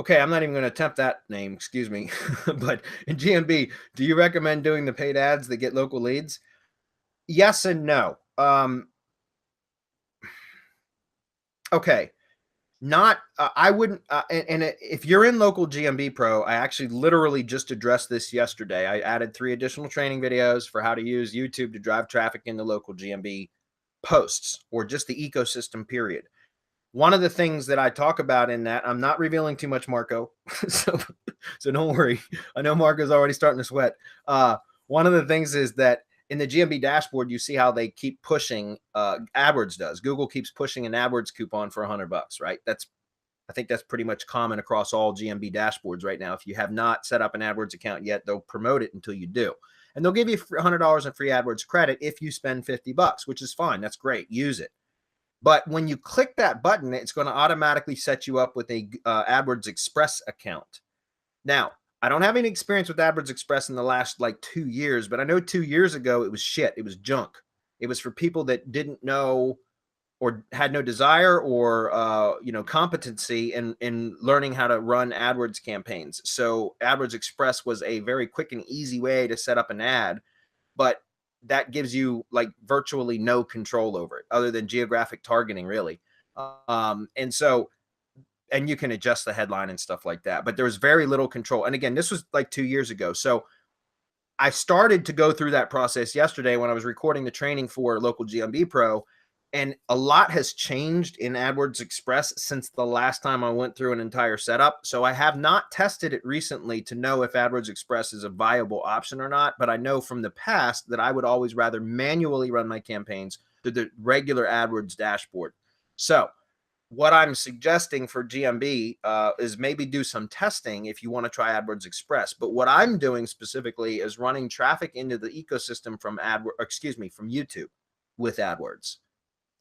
Okay, I'm not even going to attempt that name, excuse me. But in GMB, do you recommend doing the paid ads that get local leads? Yes and no. Okay. Not, I wouldn't, and if you're in local GMB Pro, I actually literally just addressed this yesterday. I added 3 additional training videos for how to use YouTube to drive traffic into local GMB posts or just the ecosystem, period. One of the things that I talk about in that, I'm not revealing too much, Marco. so, so don't worry. I know Marco's already starting to sweat. One of the things is that in the GMB dashboard, you see how they keep pushing, AdWords does. Google keeps pushing an AdWords coupon for $100, right? I think that's pretty much common across all GMB dashboards right now. If you have not set up an AdWords account yet, they'll promote it until you do. And they'll give you $100 in free AdWords credit if you spend $50, which is fine. That's great. Use it. But when you click that button, it's going to automatically set you up with a AdWords Express account. Now, I don't have any experience with AdWords Express in the last like 2 years, but I know 2 years ago it was shit. It was junk. It was for people that didn't know or had no desire or competency in learning how to run AdWords campaigns. So AdWords Express was a very quick and easy way to set up an ad, but that gives you like virtually no control over it other than geographic targeting, really. And you can adjust the headline and stuff like that, but there was very little control. And again, this was like 2 years ago. So I started to go through that process yesterday when I was recording the training for local GMB Pro, and a lot has changed in AdWords Express since the last time I went through an entire setup. So I have not tested it recently to know if AdWords Express is a viable option or not, but I know from the past that I would always rather manually run my campaigns through the regular AdWords dashboard. So what I'm suggesting for GMB is maybe do some testing if you want to try AdWords Express. But what I'm doing specifically is running traffic into the ecosystem from YouTube with AdWords.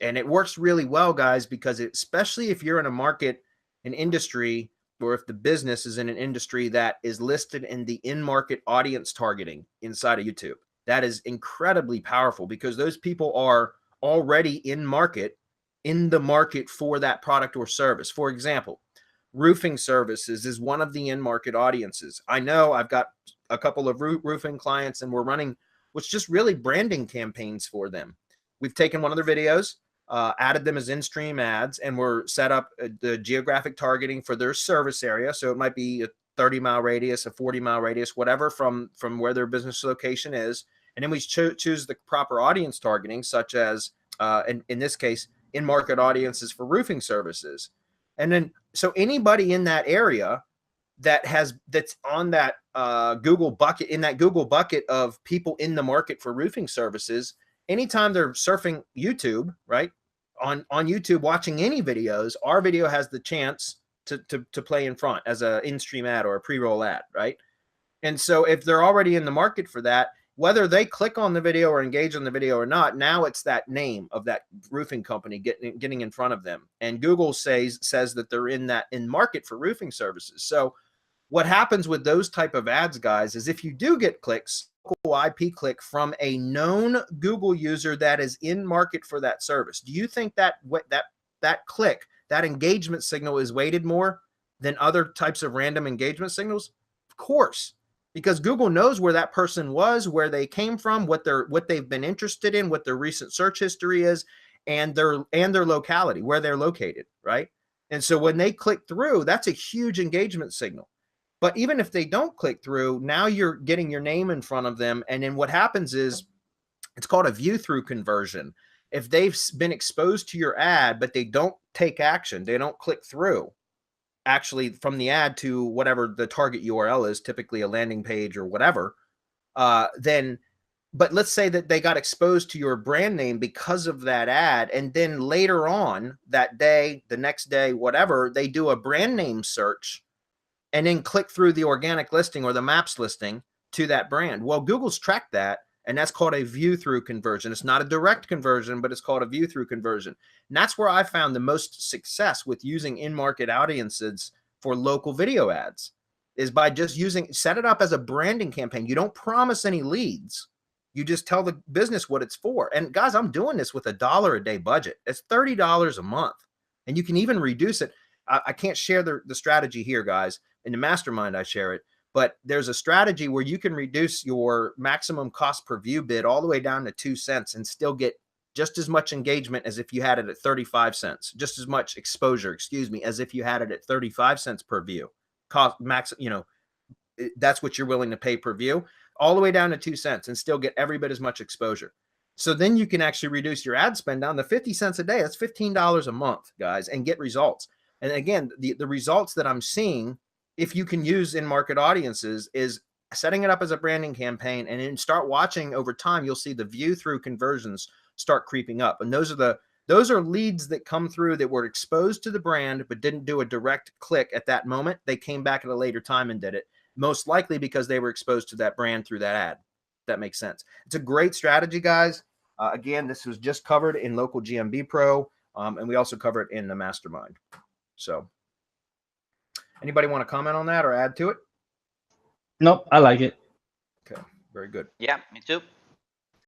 And it works really well, guys, because especially if you're in a market, an industry, or if the business is in an industry that is listed in the in-market audience targeting inside of YouTube, that is incredibly powerful because those people are already in the market for that product or service. For example, roofing services is one of the in-market audiences. I know I've got a couple of roofing clients and we're running what's just really branding campaigns for them. We've taken one of their videos, added them as in-stream ads, and we're set up the geographic targeting for their service area. So it might be a 30-mile radius, a 40-mile radius, whatever from where their business location is. And then we choose the proper audience targeting, such as, in this case, in-market audiences for roofing services. And then, so anybody in that area that's on that Google bucket, in that Google bucket of people in the market for roofing services, anytime they're surfing YouTube, right, on YouTube, watching any videos, our video has the chance to play in front as a in-stream ad or a pre-roll ad, right? And so if they're already in the market for that, whether they click on the video or engage on the video or not, now it's that name of that roofing company getting in front of them. And Google says that they're in market for roofing services. So what happens with those type of ads, guys, is if you do get clicks, IP click from a known Google user that is in market for that service, do you think that click, that engagement signal is weighted more than other types of random engagement signals? Of course, because Google knows where that person was, where they came from, what they've been interested in, what their recent search history is, and their locality, where they're located, right? And so when they click through, that's a huge engagement signal. But even if they don't click through, now you're getting your name in front of them. And then what happens is it's called a view through conversion. If they've been exposed to your ad, but they don't take action, they don't click through actually from the ad to whatever the target URL is, typically a landing page or whatever, but let's say that they got exposed to your brand name because of that ad. And then later on that day, the next day, whatever, they do a brand name search and then click through the organic listing or the maps listing to that brand. Well, Google's tracked that, and that's called a view-through conversion. It's not a direct conversion, but it's called a view-through conversion. And that's where I found the most success with using in-market audiences for local video ads, is by just set it up as a branding campaign. You don't promise any leads. You just tell the business what it's for. And guys, I'm doing this with $1 a day budget. It's $30 a month, and you can even reduce it. I can't share the strategy here, guys. In the mastermind, I share it. But there's a strategy where you can reduce your maximum cost per view bid all the way down to 2 cents and still get just as much engagement as if you had it at 35 cents, just as much exposure, excuse me, as if you had it at 35 cents per view. Cost max, you know, that's what you're willing to pay per view, all the way down to 2 cents and still get every bit as much exposure. So then you can actually reduce your ad spend down to 50 cents a day. That's $15 a month, guys, and get results. And again, the results that I'm seeing, if you can use in market audiences, is setting it up as a branding campaign and then start watching over time. You'll see the view through conversions start creeping up. And those are leads that come through that were exposed to the brand but didn't do a direct click at that moment. They came back at a later time and did it, most likely because they were exposed to that brand through that ad. If that makes sense. It's a great strategy, guys. Again, this was just covered in local GMB Pro, and we also cover it in the mastermind. So anybody want to comment on that or add to it? Nope, I like it. Okay, very good. Yeah, me too.